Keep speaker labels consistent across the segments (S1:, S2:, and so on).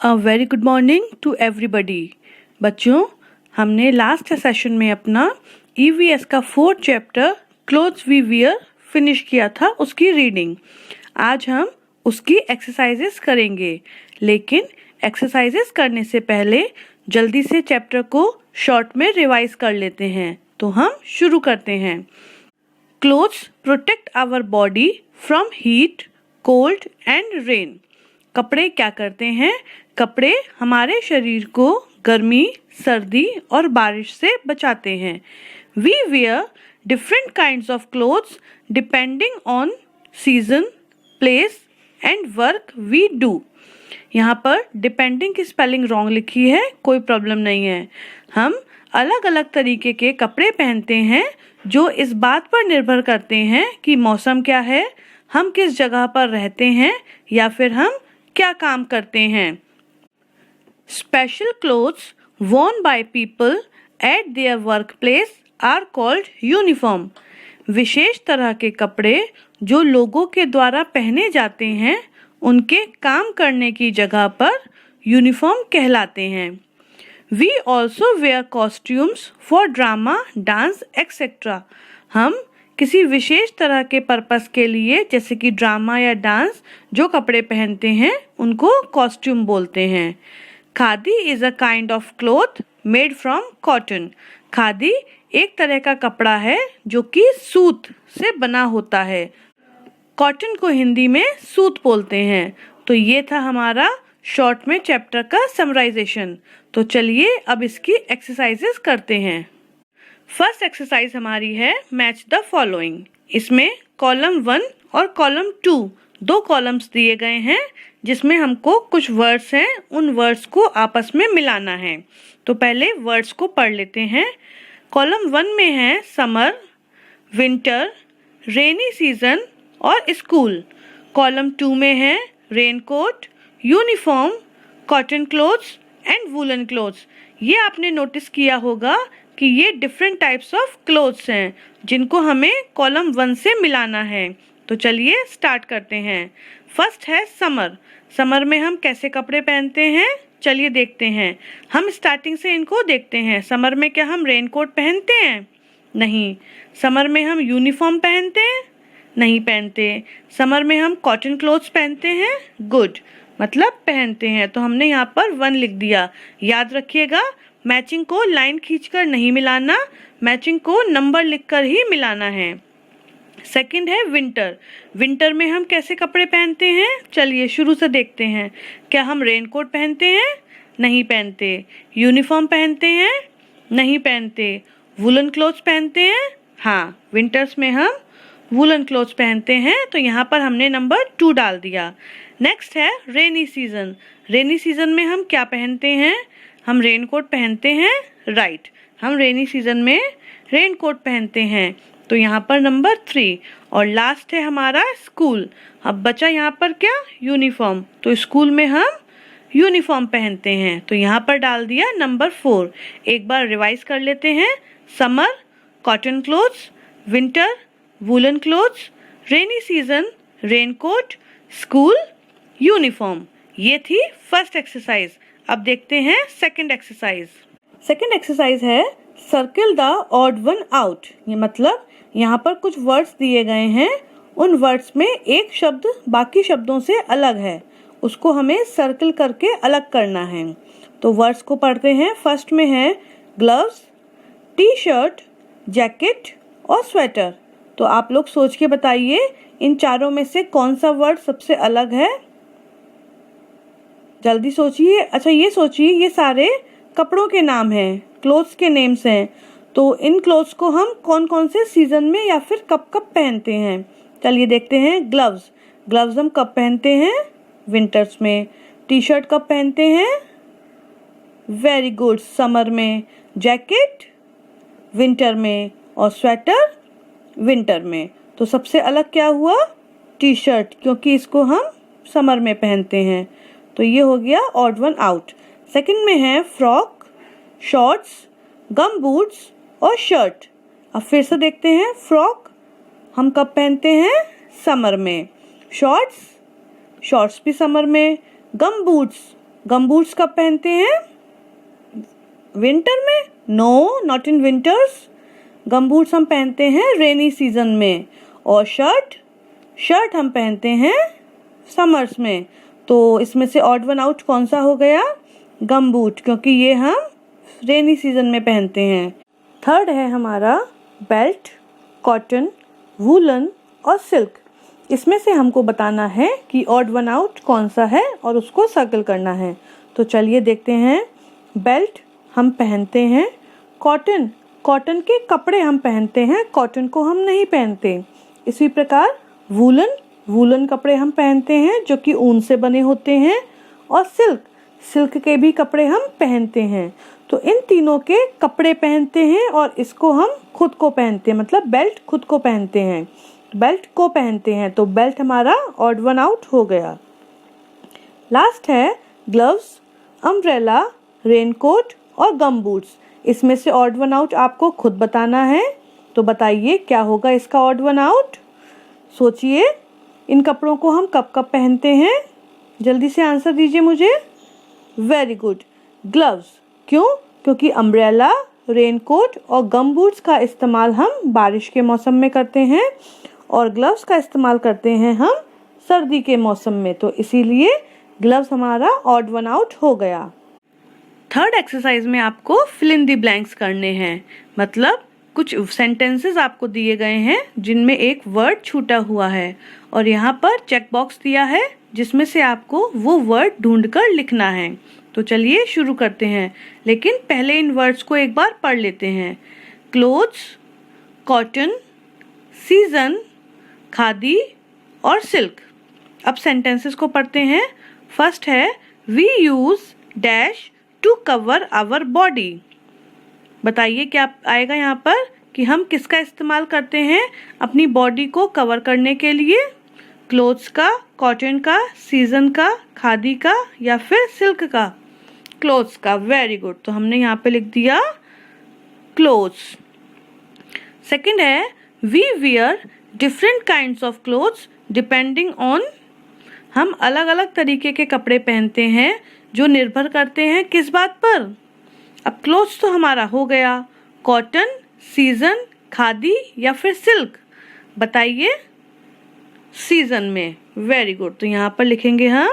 S1: A very good morning to everybody. बच्चों, हमने last session में अपना ईवीएस का 4th chapter clothes we wear finish किया था, उसकी रीडिंग। आज हम उसकी एक्सरसाइजेस करेंगे, लेकिन एक्सरसाइजेस करने से पहले जल्दी से चैप्टर को शॉर्ट में रिवाइज कर लेते हैं। तो हम शुरू करते हैं। Clothes protect our body from heat, cold and rain. कपड़े क्या करते हैं? कपड़े हमारे शरीर को गर्मी, सर्दी और बारिश से बचाते हैं। We wear different kinds of clothes depending on season, place and work we do. यहाँ पर डिपेंडिंग की स्पेलिंग रॉन्ग लिखी है, कोई प्रॉब्लम नहीं है। हम अलग अलग तरीके के कपड़े पहनते हैं जो इस बात पर निर्भर करते हैं कि मौसम क्या है, हम किस जगह पर रहते हैं या फिर हम क्या काम करते हैं। Special clothes worn by people at their workplace are called uniform। विशेष तरह के कपड़े जो लोगों के द्वारा पहने जाते हैं, उनके काम करने की जगह पर यूनिफॉर्म कहलाते हैं। We also wear costumes for drama, dance, etc। हम किसी विशेष तरह के पर्पस के लिए, जैसे कि ड्रामा या डांस, जो कपड़े पहनते हैं उनको कॉस्ट्यूम बोलते हैं। Khadi is a kind of cloth made from cotton. Khadi एक तरह का कपड़ा है जो कि सूत से बना होता है। कॉटन को हिंदी में सूत बोलते हैं। तो ये था हमारा शॉर्ट में चैप्टर का समराइजेशन। तो चलिए अब इसकी एक्सरसाइजेस करते हैं। फर्स्ट एक्सरसाइज हमारी है मैच द फॉलोइंग। इसमें कॉलम 1 और कॉलम 2 दो कॉलम्स दिए गए हैं, जिसमें हमको कुछ वर्ड्स हैं, उन वर्ड्स को आपस में मिलाना है। तो पहले वर्ड्स को पढ़ लेते हैं। कॉलम 1 में है समर, विंटर, रेनी सीजन और स्कूल। कॉलम 2 में है raincoat, uniform, cotton clothes and woollen clothes. ये आपने नोटिस किया होगा कि ये डिफरेंट टाइप्स ऑफ क्लोथ्स हैं जिनको हमें कॉलम 1 से मिलाना है। तो चलिए स्टार्ट करते हैं। फर्स्ट है समर। समर में हम कैसे कपड़े पहनते हैं, चलिए देखते हैं। हम स्टार्टिंग से इनको देखते हैं। समर में क्या हम रेनकोट पहनते हैं? नहीं। समर में हम यूनिफॉर्म पहनते हैं? नहीं पहनते। समर में हम कॉटन क्लोथ्स पहनते हैं? गुड, मतलब पहनते हैं। तो हमने यहाँ पर 1 लिख दिया। याद रखिएगा, मैचिंग को लाइन खींचकर नहीं मिलाना, मैचिंग को नंबर लिखकर ही मिलाना है। सेकंड है विंटर। विंटर में हम कैसे कपड़े पहनते हैं, चलिए शुरू से देखते हैं। क्या हम रेनकोट पहनते हैं? नहीं पहनते। यूनिफॉर्म पहनते हैं? नहीं पहनते। वूलन क्लोथ्स पहनते हैं? हाँ, विंटर्स में हम वूलन क्लोथ्स पहनते हैं। तो यहाँ पर हमने नंबर 2 डाल दिया। नेक्स्ट है रेनी सीजन। रेनी सीजन में हम क्या पहनते हैं? हम रेनकोट पहनते हैं, राइट। हम रेनी सीजन में रेनकोट पहनते हैं। तो यहाँ पर नंबर 3। और लास्ट है हमारा स्कूल। अब बचा यहाँ पर क्या? यूनिफॉर्म। तो स्कूल में हम यूनिफॉर्म पहनते हैं। तो यहाँ पर डाल दिया नंबर 4। एक बार रिवाइज कर लेते हैं। Summer, cotton clothes, winter, woollen clothes, rainy season, raincoat, school, uniform. ये थी फर्स्ट एक्सरसाइज। अब देखते हैं सेकंड एक्सरसाइज। सेकंड एक्सरसाइज है circle the odd one out. ये मतलब यहाँ पर कुछ वर्ड्स दिए गए हैं, उन वर्ड्स में एक शब्द बाकी शब्दों से अलग है, उसको हमें सर्किल करके अलग करना है। तो वर्ड्स को पढ़ते हैं। फर्स्ट में है ग्लव्स, टी शर्ट, जैकेट और स्वेटर। तो आप लोग सोच के बताइए, इन चारों में से कौन सा वर्ड सबसे अलग है? जल्दी सोचिए। अच्छा, ये सोचिए, ये सारे कपड़ों के नाम हैं, क्लोथ्स के नेम्स हैं। तो इन क्लोथ्स को हम कौन कौन से सीजन में या फिर कब कब पहनते हैं? चलिए देखते हैं। ग्लव्स, ग्लव्स हम कब पहनते हैं? विंटर्स में। टी शर्ट कब पहनते हैं? वेरी गुड, समर में। जैकेट विंटर में और स्वेटर विंटर में। तो सबसे अलग क्या हुआ? टी शर्ट, क्योंकि इसको हम समर में पहनते हैं। तो ये हो गया ऑड वन आउट। सेकंड में है फ्रॉक, शॉर्ट्स, गम बूट्स और शर्ट। अब फिर से देखते हैं। फ्रॉक हम कब पहनते हैं? समर में। शॉर्ट्स भी समर में। गम बूट्स गम बूट्स कब पहनते हैं? विंटर में? No, not in winters. Gum boots हम पहनते हैं रेनी सीजन में। और शर्ट हम पहनते हैं समर्स में। तो इसमें से ऑड वन आउट कौन सा हो गया? गम बूट, क्योंकि ये हम रेनी सीजन में पहनते हैं। थर्ड है हमारा बेल्ट, कॉटन, वूलन और सिल्क। इसमें से हमको बताना है कि ऑड वन आउट कौन सा है और उसको सर्कल करना है। तो चलिए देखते हैं। बेल्ट हम पहनते हैं। कॉटन के कपड़े हम पहनते हैं, कॉटन को हम नहीं पहनते। इसी प्रकार वूलन कपड़े हम पहनते हैं जो कि ऊन से बने होते हैं। और सिल्क के भी कपड़े हम पहनते हैं। तो इन तीनों के कपड़े पहनते हैं और इसको हम खुद को पहनते हैं, मतलब बेल्ट खुद को पहनते हैं, बेल्ट को पहनते हैं। तो बेल्ट हमारा ऑड वन आउट हो गया। लास्ट है ग्लव्स, अम्ब्रेला, रेनकोट और गम बूट्स। इसमें से ऑड वन आउट आपको खुद बताना है। तो बताइए क्या होगा इसका ऑड वन आउट? सोचिए, इन कपड़ों को हम कब कब पहनते हैं? जल्दी से आंसर दीजिए मुझे। Very good, gloves. क्यों? क्योंकि अम्ब्रेला, रेनकोट और गम बूट्स का इस्तेमाल हम बारिश के मौसम में करते हैं और ग्लव्स का इस्तेमाल करते हैं हम सर्दी के मौसम में। तो इसीलिए ग्लव्स हमारा ऑड वन आउट हो गया। थर्ड एक्सरसाइज में आपको फिल इन द ब्लैंक्स करने हैं, मतलब कुछ सेंटेंसेस आपको दिए गए हैं जिनमें एक वर्ड छूटा हुआ है और यहाँ पर चेक बॉक्स दिया है जिसमें से आपको वो वर्ड ढूंढकर लिखना है। तो चलिए शुरू करते हैं, लेकिन पहले इन वर्ड्स को एक बार पढ़ लेते हैं। क्लोथ्स, कॉटन, सीजन, खादी और सिल्क। अब सेंटेंसेस को पढ़ते हैं। फर्स्ट है we use dash to cover our body. बताइए क्या आएगा यहाँ पर कि हम किसका इस्तेमाल करते हैं अपनी बॉडी को कवर करने के लिए? क्लोथ्स का, कॉटन का, सीजन का, खादी का या फिर सिल्क का? क्लोथ्स का। वेरी गुड, तो हमने यहाँ पे लिख दिया क्लोथ्स। सेकंड है we wear different kinds of clothes depending on. हम अलग अलग तरीके के कपड़े पहनते हैं जो निर्भर करते हैं किस बात पर? अब क्लोथ्स तो हमारा हो गया, कॉटन, सीजन, खादी या फिर सिल्क? बताइए। सीजन में। वेरी गुड, तो यहाँ पर लिखेंगे हम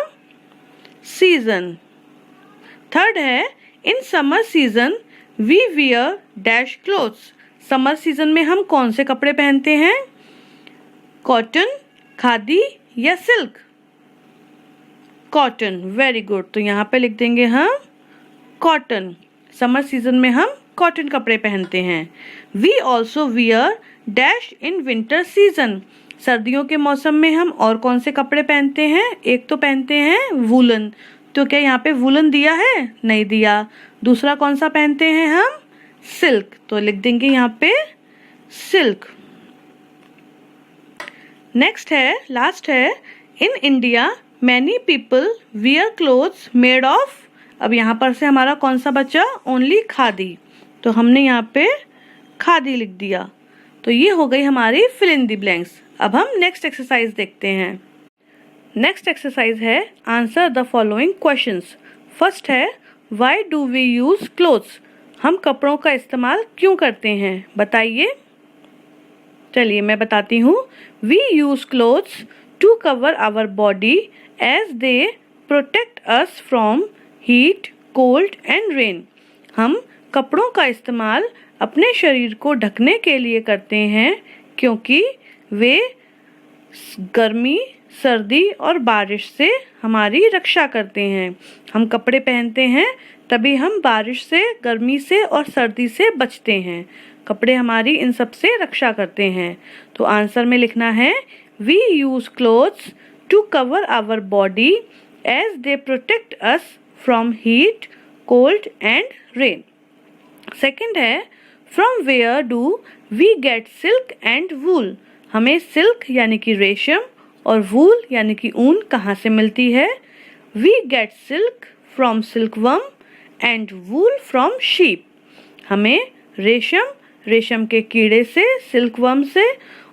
S1: सीजन। थर्ड है in summer season we wear dash clothes. Summer season में हम कौन से कपड़े पहनते हैं? कॉटन, खादी या सिल्क? कॉटन। वेरी गुड, तो यहाँ पे लिख देंगे हम कॉटन। समर सीजन में हम कॉटन कपड़े पहनते हैं। We also wear dash in winter season. सर्दियों के मौसम में हम और कौन से कपड़े पहनते हैं? एक तो पहनते हैं वूलन। तो क्या यहाँ पे वूलन दिया है? नहीं दिया। दूसरा कौन सा पहनते हैं हम? सिल्क। तो लिख देंगे यहाँ पे सिल्क। नेक्स्ट है, लास्ट है in India many people wear clothes made of. अब यहाँ पर से हमारा कौन सा बचा? ओनली खादी। तो हमने यहाँ पे खादी लिख दिया। तो ये हो गई हमारी फिल इन द ब्लैंक्स। अब हम नेक्स्ट एक्सरसाइज देखते हैं। नेक्स्ट एक्सरसाइज है answer the following questions. First है why do we use clothes. हम कपड़ों का इस्तेमाल क्यों करते हैं? बताइए। चलिए मैं बताती हूँ। We use clothes to cover our body as they protect us from heat, cold and rain. हम कपड़ों का इस्तेमाल अपने शरीर को ढकने के लिए करते हैं क्योंकि वे गर्मी, सर्दी और बारिश से हमारी रक्षा करते हैं। हम कपड़े पहनते हैं तभी हम बारिश से, गर्मी से और सर्दी से बचते हैं। कपड़े हमारी इन सब से रक्षा करते हैं। तो आंसर में लिखना है we use clothes to cover our body as they protect us from heat, cold and rain. Second है from where do we get silk and wool. हमें सिल्क यानी कि रेशम और वूल यानी कि ऊन कहाँ से मिलती है? We get silk from silkworm and wool from sheep. हमें रेशम के कीड़े से, सिल्कवर्म से,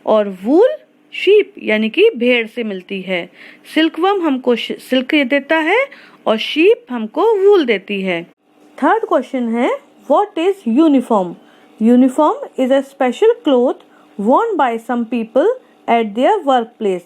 S1: और वूल शीप यानी कि भेड़ से मिलती है। सिल्कवर्म हमको सिल्क देता है और शीप हमको वूल देती है। थर्ड क्वेश्चन है, what is uniform? Uniform is a special cloth worn by some people at their workplace।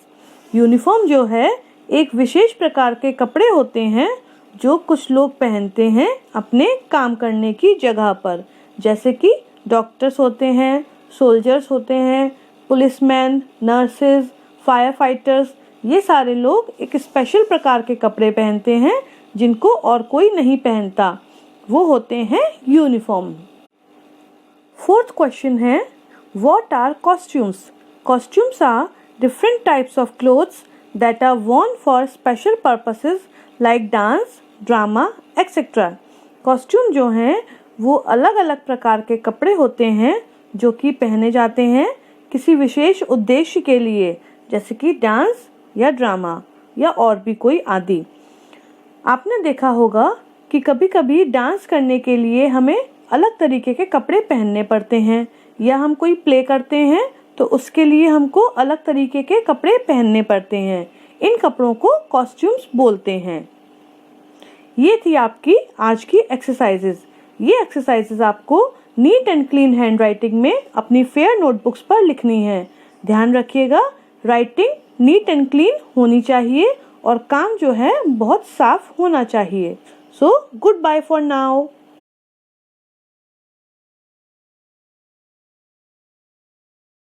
S1: Uniform जो है एक विशेष प्रकार के कपड़े होते हैं जो कुछ लोग पहनते हैं अपने काम करने की जगह पर, जैसे कि डॉक्टर्स होते हैं, सोल्जर्स होते हैं, पुलिसमैन, नर्सेज, फायर फाइटर्स, ये सारे लोग एक स्पेशल प्रकार के कपड़े पहनते हैं जिनको और कोई नहीं पहनता, वो होते हैं यूनिफॉर्म। फोर्थ क्वेश्चन है, what are costumes? Costumes are different types of clothes that are worn for special purposes like dance, drama, etc. Costume जो हैं वो अलग अलग प्रकार के कपड़े होते हैं जो कि पहने जाते हैं किसी विशेष उद्देश्य के लिए, जैसे कि डांस या ड्रामा या और भी कोई आदि। आपने देखा होगा कि कभी-कभी डांस करने के लिए हमें अलग तरीके के कपड़े पहनने पड़ते हैं, या हम कोई प्ले करते हैं तो उसके लिए हमको अलग तरीके के कपड़े पहनने पड़ते हैं। इन कपड़ों को कॉस्ट्यूम्स बोलते हैं। ये थी आपकी आज की एक्सरसाइजेज। ये एक्सरसाइजेज आपको नीट एंड क्लीन हैंडराइटिंग में अपनी फेयर नोटबुक्स पर लिखनी है। ध्यान रखिएगा, राइटिंग नीट एंड क्लीन होनी चाहिए और काम जो है बहुत साफ होना चाहिए। So goodbye for now.